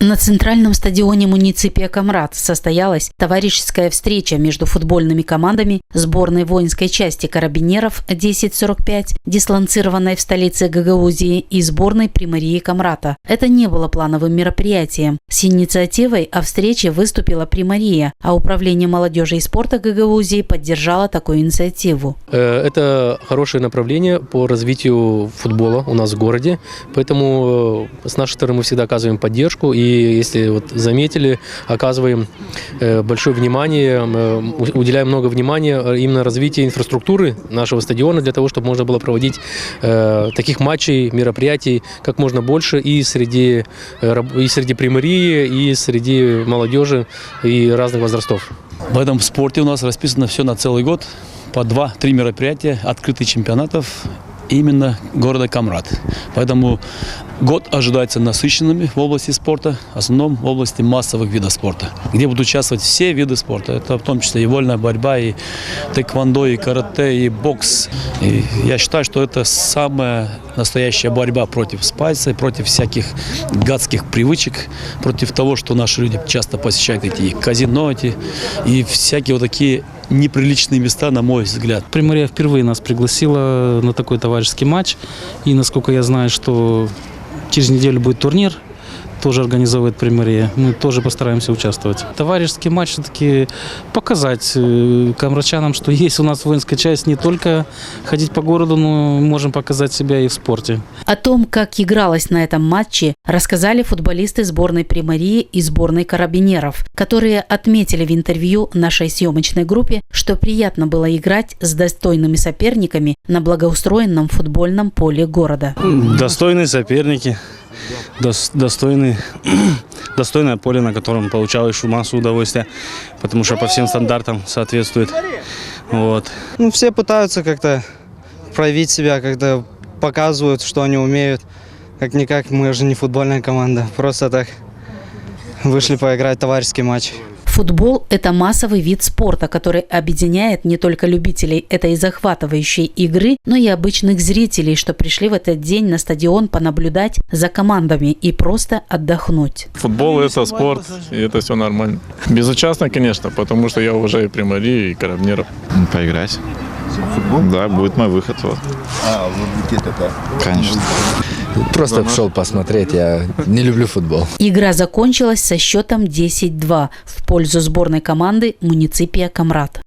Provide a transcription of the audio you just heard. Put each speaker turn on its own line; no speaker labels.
На центральном стадионе Муниципия Камрат состоялась товарищеская встреча между футбольными командами сборной воинской части карабинеров 1045, дислоцированной в столице Гагаузии, и сборной Примарии Камрата. Это не было плановым мероприятием. С инициативой о встрече выступила Примария, а Управление молодежи и спорта Гагаузии поддержало такую инициативу.
Это хорошее направление по развитию футбола у нас в городе, поэтому с нашей стороны мы всегда оказываем поддержку. И если вот заметили, оказываем большое внимание, уделяем много внимания именно развитию инфраструктуры нашего стадиона для того, чтобы можно было проводить таких матчей, мероприятий как можно больше и среди Примарии, и среди молодежи и разных возрастов.
В этом спорте у нас расписано все на целый год, по 2-3 мероприятия, открытых чемпионатов именно города Камрат. Поэтому год ожидается насыщенными в области спорта, в основном в области массовых видов спорта, где будут участвовать все виды спорта. Это в том числе и вольная борьба, и тэквондо, и карате, и бокс. И я считаю, что это самая настоящая борьба против спайса, против всяких гадских привычек, против того, что наши люди часто посещают эти казино, и всякие вот такие неприличные места, на мой взгляд.
Примария впервые нас пригласила на такой товарищеский матч. И, насколько я знаю, что через неделю будет турнир, тоже организовывает Примария. Мы тоже постараемся участвовать. Товарищеский матч все-таки показать камрачанам, что есть у нас воинская часть, не только ходить по городу, но можем показать себя и в спорте.
О том, как игралось на этом матче, рассказали футболисты сборной Примарии и сборной карабинеров, которые отметили в интервью нашей съемочной группе, что приятно было играть с достойными соперниками на благоустроенном футбольном поле города.
Достойные соперники. Достойное поле, на котором получалось массу удовольствия, потому что по всем стандартам соответствует. Вот.
Все пытаются как-то проявить себя, как-то показывают, что они умеют. Как-никак, мы же не футбольная команда, просто так вышли поиграть товарищеский матч.
Футбол – это массовый вид спорта, который объединяет не только любителей этой захватывающей игры, но и обычных зрителей, что пришли в этот день на стадион понаблюдать за командами и просто отдохнуть.
Футбол – это спорт, и это все нормально. Безучастно, конечно, потому что я уважаю Примарию и карабинеров.
Поиграть.
Футбол?
Да, будет мой выход. Вот.
Вы будете это?
Конечно.
Просто пришел посмотреть, я не люблю футбол.
Игра закончилась со счетом 10-2 в пользу сборной команды Муниципия Камрат.